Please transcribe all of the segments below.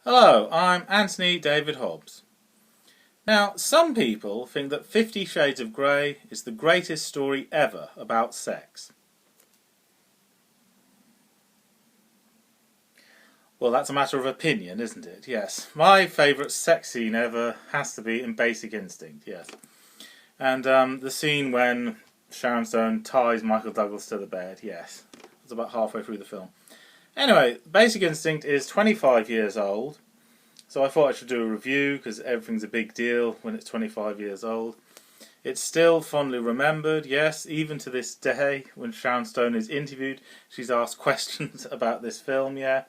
Hello, I'm Anthony David Hobbs. Now, some people think that 50 Shades of Grey is the greatest story ever about sex. Well, that's a matter of opinion, isn't it? Yes. My favourite sex scene ever has to be in Basic Instinct, yes. And the scene when Sharon Stone ties Michael Douglas to the bed, yes. It's about halfway through the film. Anyway, Basic Instinct is 25 years old. So I thought I should do a review because everything's a big deal when it's 25 years old. It's still fondly remembered, yes, even to this day when Sharon Stone is interviewed, she's asked questions about this film, yeah.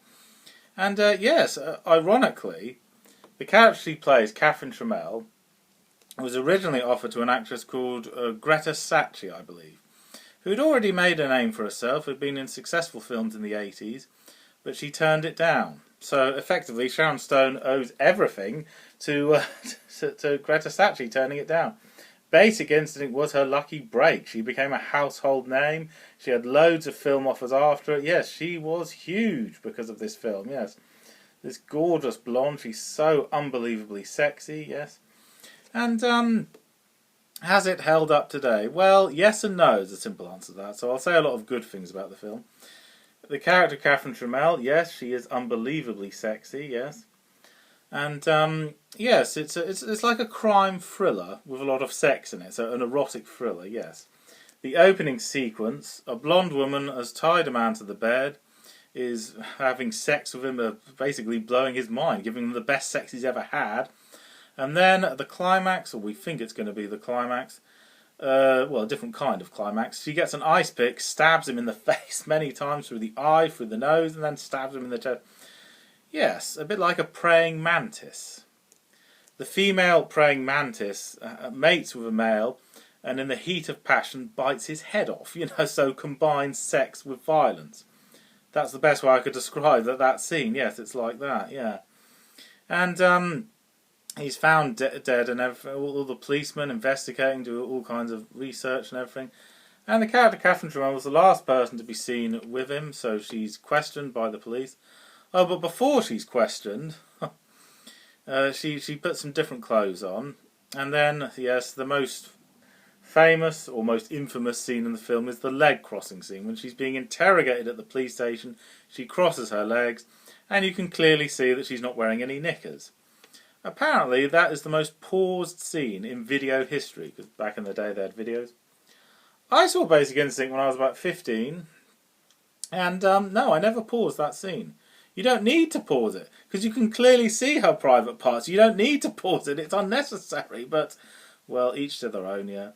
And yes, ironically, the character she plays, Catherine Trammell, was originally offered to an actress called Greta Scacchi, I believe, who'd already made a name for herself, had been in successful films in the 80s, but she turned it down. So effectively, Sharon Stone owes everything to Greta Scacchi turning it down. Basic Instinct was her lucky break. She became a household name. She had loads of film offers after it. Yes, she was huge because of this film, yes. This gorgeous blonde, she's so unbelievably sexy, yes. And has it held up today? Well, yes and no is the simple answer to that. So I'll say a lot of good things about the film. The character Catherine Trammell, yes, she is unbelievably sexy, yes. And yes, it's like a crime thriller with a lot of sex in it, so an erotic thriller, yes. The opening sequence, a blonde woman has tied a man to the bed, is having sex with him, basically blowing his mind, giving him the best sex he's ever had. And then at the climax, or we think it's going to be the climax, well, a different kind of climax. She gets an ice pick, stabs him in the face many times through the eye, through the nose, and then stabs him in the chest. Yes, a bit like a praying mantis. The female praying mantis mates with a male, and in the heat of passion bites his head off. So combines sex with violence. That's the best way I could describe that scene. Yes, it's like that. Yeah, and he's found dead and everything. All the policemen investigating, do all kinds of research and everything. And the character Catherine Trammell was the last person to be seen with him, so she's questioned by the police. Oh, but before she's questioned, she puts some different clothes on. And then, yes, the most famous or most infamous scene in the film is the leg crossing scene. When she's being interrogated at the police station, she crosses her legs, and you can clearly see that she's not wearing any knickers. Apparently, that is the most paused scene in video history, because back in the day they had videos. I saw Basic Instinct when I was about 15, and no, I never paused that scene. You don't need to pause it, because you can clearly see her private parts. You don't need to pause it, it's unnecessary, but, well, each to their own, yeah.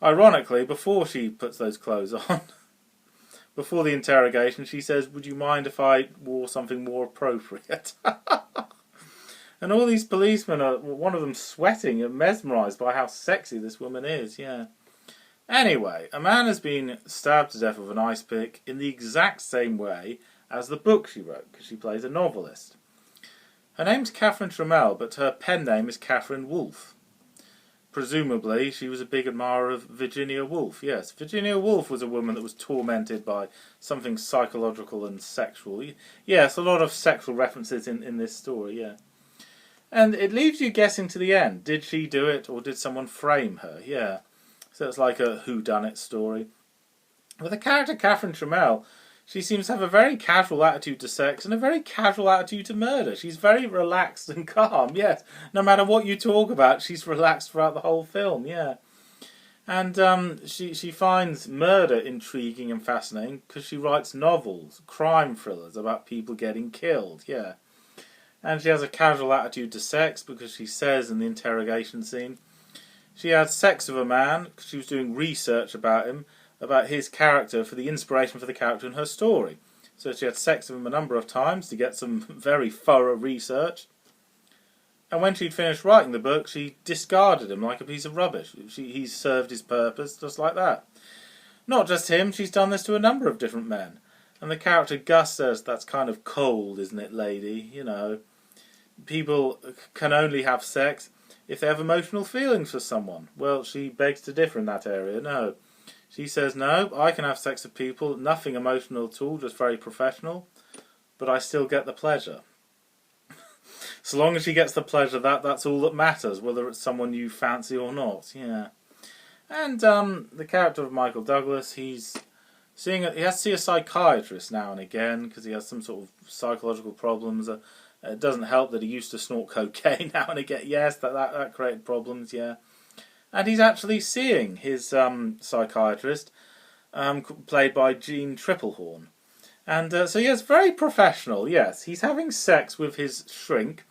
Ironically, before she puts those clothes on, before the interrogation, she says, "Would you mind if I wore something more appropriate?" And all these policemen are, one of them sweating and mesmerised by how sexy this woman is, yeah. Anyway, a man has been stabbed to death with an ice pick in the exact same way as the book she wrote, because she plays a novelist. Her name's Catherine Trammell, but her pen name is Catherine Woolf. Presumably, she was a big admirer of Virginia Woolf, yes. Virginia Woolf was a woman that was tormented by something psychological and sexual. Yes, a lot of sexual references in this story, yeah. And it leaves you guessing to the end. Did she do it, or did someone frame her? Yeah. So it's like a whodunit story. With the character Catherine Trammell, she seems to have a very casual attitude to sex and a very casual attitude to murder. She's very relaxed and calm, yes. No matter what you talk about, she's relaxed throughout the whole film, yeah. And she finds murder intriguing and fascinating because she writes novels, crime thrillers about people getting killed, yeah. And she has a casual attitude to sex because she says in the interrogation scene she had sex with a man because she was doing research about him, about his character, for the inspiration for the character in her story. So she had sex with him a number of times to get some very thorough research. And when she'd finished writing the book, she discarded him like a piece of rubbish. He's served his purpose just like that. Not just him, she's done this to a number of different men. And the character Gus says, "That's kind of cold, isn't it, lady? People can only have sex if they have emotional feelings for someone." Well, she begs to differ in that area. No. She says, "No, I can have sex with people, nothing emotional at all, just very professional, but I still get the pleasure." So long as she gets the pleasure of that, that's all that matters, whether it's someone you fancy or not. Yeah. And the character of Michael Douglas, he has to see a psychiatrist now and again because he has some sort of psychological problems. It doesn't help that he used to snort cocaine now and again. Yes, that created problems, yeah. And he's actually seeing his psychiatrist, played by Jean Triplehorn. And so yes, very professional, yes. He's having sex with his shrink,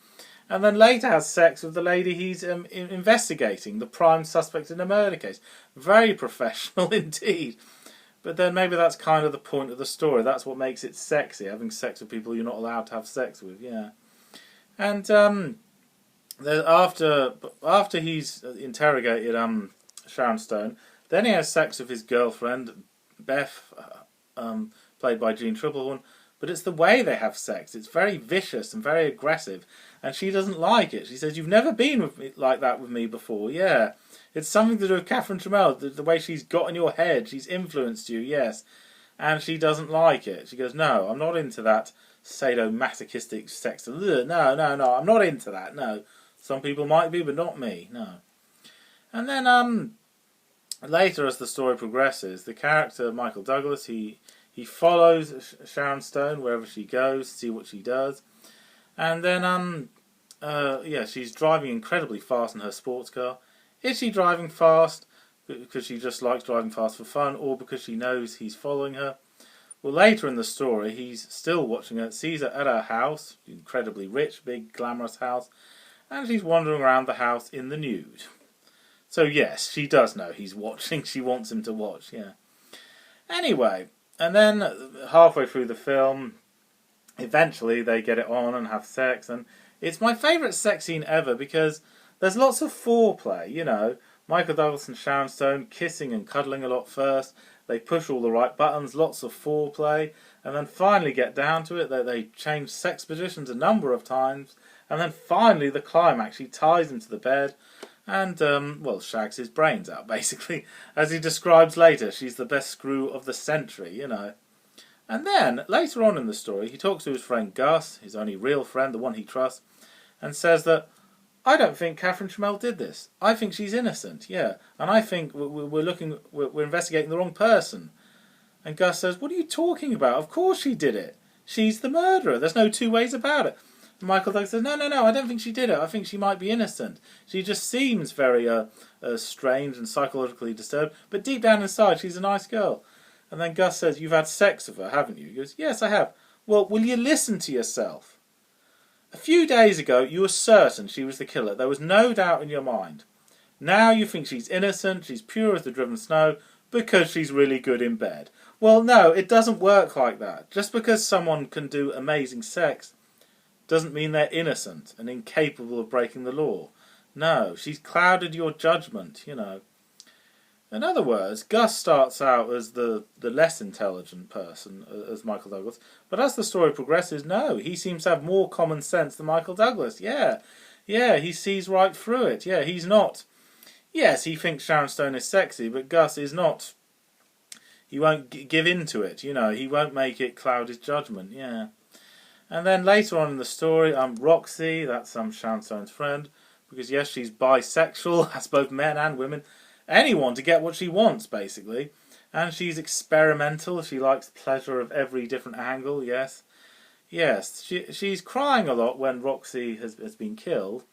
and then later has sex with the lady he's investigating, the prime suspect in a murder case. Very professional indeed. But then maybe that's kind of the point of the story. That's what makes it sexy, having sex with people you're not allowed to have sex with, yeah. And after he's interrogated Sharon Stone, then he has sex with his girlfriend, Beth, played by Jean Triplehorn. But it's the way they have sex. It's very vicious and very aggressive. And she doesn't like it. She says, "You've never been with me like that with me before." Yeah. It's something to do with Catherine Trammell. The way she's got in your head. She's influenced you, yes. And she doesn't like it. She goes, "No, I'm not into that sadomasochistic sex. No, I'm not into that. No. Some people might be, but not me. No." And then later, as the story progresses, the character, Michael Douglas, he follows Sharon Stone wherever she goes, see what she does. And then, she's driving incredibly fast in her sports car. Is she driving fast because she just likes driving fast for fun, or because she knows he's following her? Well, later in the story, he's still watching her, sees her at her house, incredibly rich, big, glamorous house, and she's wandering around the house in the nude. So yes, she does know he's watching. She wants him to watch, yeah. Anyway, and then halfway through the film, eventually they get it on and have sex, and it's my favourite sex scene ever because there's lots of foreplay, you know. Michael Douglas and Sharon Stone kissing and cuddling a lot first. They push all the right buttons, lots of foreplay, and then finally get down to it. They change sex positions a number of times, and then finally the climax. She ties him to the bed and, shags his brains out, basically. As he describes later, she's the best screw of the century, you know. And then, later on in the story, he talks to his friend Gus, his only real friend, the one he trusts, and says that, "I don't think Catherine Trammell did this. I think she's innocent, yeah. And I think we're investigating the wrong person." And Gus says, "What are you talking about? Of course she did it. She's the murderer. There's no two ways about it." And Michael Douglas says, No, I don't think she did it. I think she might be innocent. She just seems very strange and psychologically disturbed, but deep down inside, she's a nice girl." And then Gus says, "You've had sex with her, haven't you?" He goes, "Yes, I have." "Well, will you listen to yourself? A few days ago, you were certain she was the killer. There was no doubt in your mind. Now you think she's innocent, she's pure as the driven snow, because she's really good in bed." Well, no, it doesn't work like that. Just because someone can do amazing sex doesn't mean they're innocent and incapable of breaking the law. No, she's clouded your judgment, you know. In other words, Gus starts out as the less intelligent person, as Michael Douglas, but as the story progresses, no, he seems to have more common sense than Michael Douglas. Yeah, he sees right through it. Yeah, he's not... Yes, he thinks Sharon Stone is sexy, but Gus is not... He won't give in to it, you know. He won't make it cloud his judgment, yeah. And then later on in the story, Roxy, that's Sharon Stone's friend, because yes, she's bisexual, has both men and women, anyone to get what she wants, basically. And she's experimental, she likes pleasure of every different angle, yes. Yes, she's crying a lot when Roxy has been killed.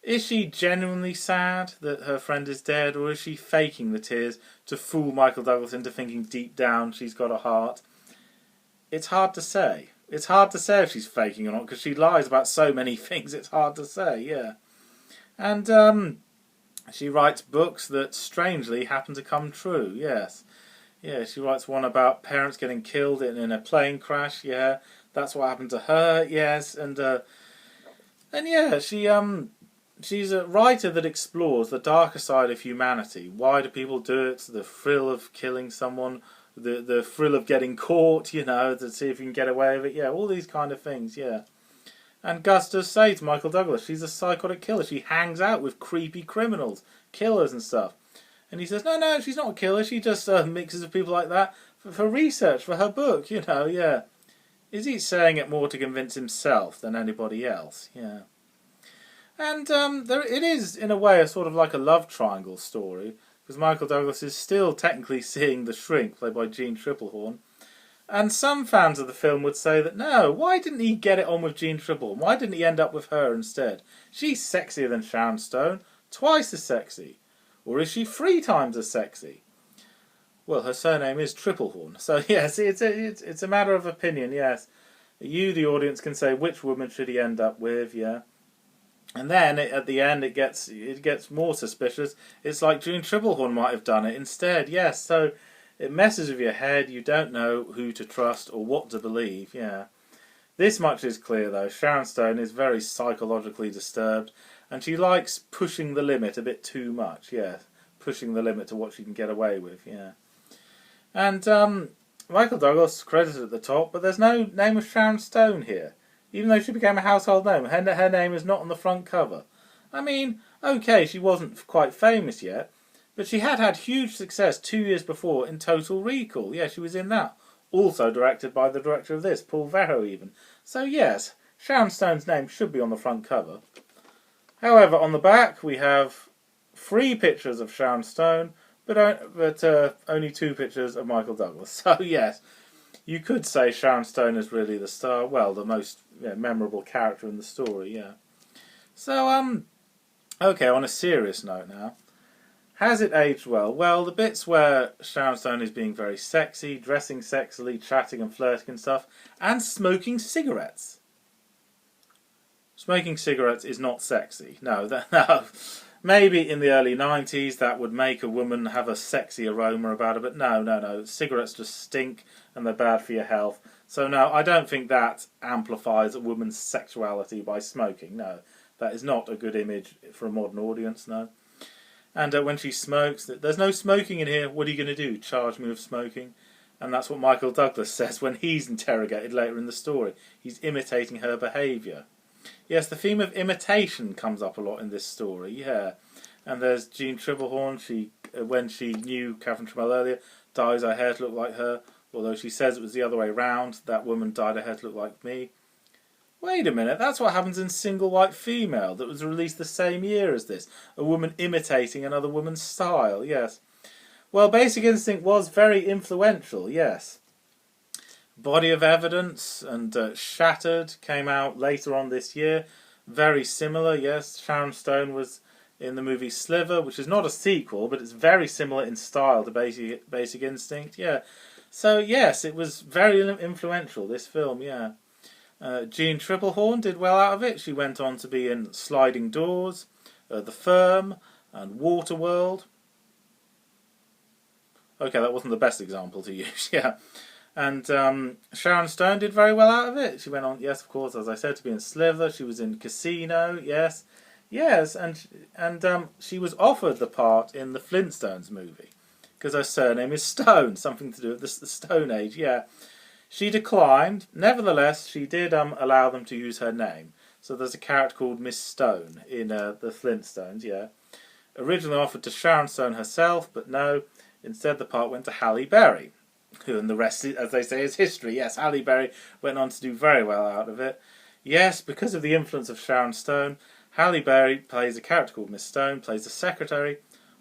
Is she genuinely sad that her friend is dead, or is she faking the tears to fool Michael Douglas into thinking deep down she's got a heart? It's hard to say. It's hard to say if she's faking or not, because she lies about so many things, it's hard to say, yeah. And she writes books that strangely happen to come true, yes. Yeah, she writes one about parents getting killed in a plane crash, yeah. That's what happened to her, yes. And yeah, she's a writer that explores the darker side of humanity. Why do people do it? The thrill of killing someone, the thrill of getting caught, you know, to see if you can get away with it. Yeah, all these kind of things, yeah. And Gus does say to Michael Douglas, she's a psychotic killer. She hangs out with creepy criminals, killers and stuff. And he says, no, she's not a killer. She just mixes with people like that for research, for her book, you know, yeah. Is he saying it more to convince himself than anybody else? Yeah. And it is, in a way, a sort of like a love triangle story, because Michael Douglas is still technically seeing the shrink, played by Jean Tripplehorn. And some fans of the film would say that, no, why didn't he get it on with Jean Tripplehorn? Why didn't he end up with her instead? She's sexier than Sharon Stone, twice as sexy. Or is she 3 times as sexy? Well, her surname is Tripplehorn. So, yes, it's a matter of opinion, yes. You, the audience, can say which woman should he end up with, yeah. And then, at the end, it gets more suspicious. It's like Jean Tripplehorn might have done it instead, yes. So, it messes with your head. You don't know who to trust or what to believe, yeah. This much is clear, though. Sharon Stone is very psychologically disturbed, and she likes pushing the limit a bit too much, yeah. Pushing the limit to what she can get away with, yeah. And Michael Douglas credited at the top, but there's no name of Sharon Stone here. Even though she became a household name, her name is not on the front cover. I mean, okay, she wasn't quite famous yet, but she had huge success 2 years before in Total Recall. Yeah, she was in that. Also directed by the director of this, Paul Verhoeven even. So yes, Sharon Stone's name should be on the front cover. However, on the back we have 3 pictures of Sharon Stone, but only 2 pictures of Michael Douglas. So yes, you could say Sharon Stone is really the star, well, the most memorable character in the story, yeah. So, okay, on a serious note now. Has it aged well? Well, the bits where Sharon Stone is being very sexy, dressing sexily, chatting and flirting and stuff, and smoking cigarettes. Smoking cigarettes is not sexy. No, no. Maybe in the early 90s that would make a woman have a sexy aroma about her, but no. Cigarettes just stink and they're bad for your health. So no, I don't think that amplifies a woman's sexuality by smoking. No, that is not a good image for a modern audience, no. And when she smokes, there's no smoking in here, what are you going to do? Charge me with smoking? And that's what Michael Douglas says when he's interrogated later in the story. He's imitating her behaviour. Yes, the theme of imitation comes up a lot in this story, yeah. And there's Jean Tripplehorn, when she knew Catherine Tremell earlier, dyes her hair to look like her, although she says it was the other way round, that woman dyed her hair to look like me. Wait a minute, that's what happens in Single White Female, that was released the same year as this. A woman imitating another woman's style, yes. Well, Basic Instinct was very influential, yes. Body of Evidence and Shattered came out later on this year. Very similar, yes. Sharon Stone was in the movie Sliver, which is not a sequel, but it's very similar in style to Basic Instinct, yeah. So, yes, it was very influential, this film, yeah. Jean Tripplehorn did well out of it. She went on to be in Sliding Doors, The Firm, and Waterworld. Okay, that wasn't the best example to use, yeah. And Sharon Stone did very well out of it. She went on, yes, of course, as I said, to be in Sliver. She was in Casino, yes. Yes, and she was offered the part in the Flintstones movie, because her surname is Stone, something to do with the Stone Age, yeah. She declined. Nevertheless, she did allow them to use her name. So there's a character called Miss Stone in the Flintstones, yeah. Originally offered to Sharon Stone herself, but no. Instead, the part went to Halle Berry, who, and the rest, as they say, is history. Yes, Halle Berry went on to do very well out of it. Yes, because of the influence of Sharon Stone, Halle Berry plays a character called Miss Stone, plays a secretary,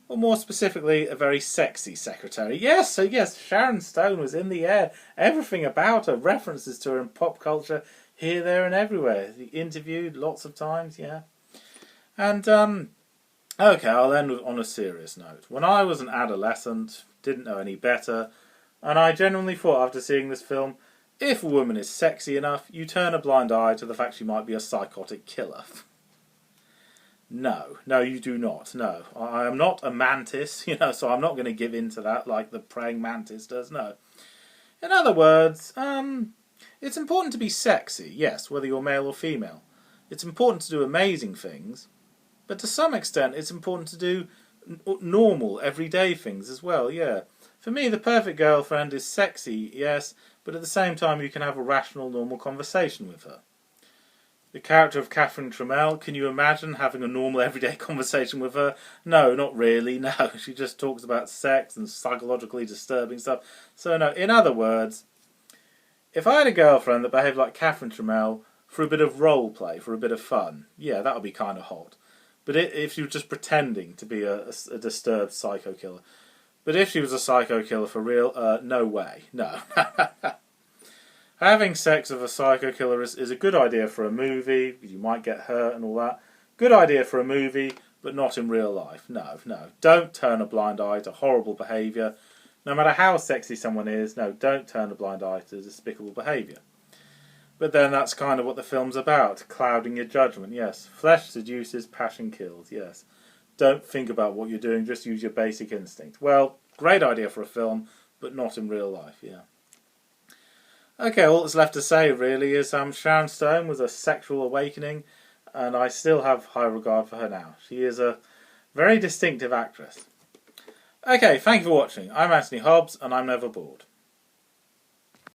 or more specifically, a very sexy secretary. Yes, so yes, Sharon Stone was in the air. Everything about her, references to her in pop culture, here, there, and everywhere. Interviewed lots of times, yeah. And, okay, I'll end on a serious note. When I was an adolescent, didn't know any better, and I genuinely thought after seeing this film, if a woman is sexy enough, you turn a blind eye to the fact she might be a psychotic killer. No, you do not. No, I am not a mantis, so I'm not going to give in to that like the praying mantis does, no. In other words, it's important to be sexy, yes, whether you're male or female. It's important to do amazing things, but to some extent it's important to do normal, everyday things as well, yeah. For me, the perfect girlfriend is sexy, yes, but at the same time you can have a rational, normal conversation with her. The character of Catherine Tremell, can you imagine having a normal everyday conversation with her? No, not really, no. She just talks about sex and psychologically disturbing stuff. So no, in other words, If I had a girlfriend that behaved like Catherine Trammell for a bit of role play, for a bit of fun, yeah, that would be kind of hot. But if she was just pretending to be a disturbed psycho killer. But if she was a psycho killer for real, no way. No. Having sex with a psycho killer is a good idea for a movie. You might get hurt and all that. Good idea for a movie, but not in real life. No. Don't turn a blind eye to horrible behaviour. No matter how sexy someone is, no, don't turn a blind eye to despicable behaviour. But then that's kind of what the film's about, clouding your judgment, yes. Flesh seduces, passion kills, yes. Don't think about what you're doing, just use your basic instinct. Well, great idea for a film, but not in real life, yeah. Okay, all that's left to say really is Sharon Stone was a sexual awakening, and I still have high regard for her now. She is a very distinctive actress. Okay, thank you for watching. I'm AD Hobbs, and I'm never bored.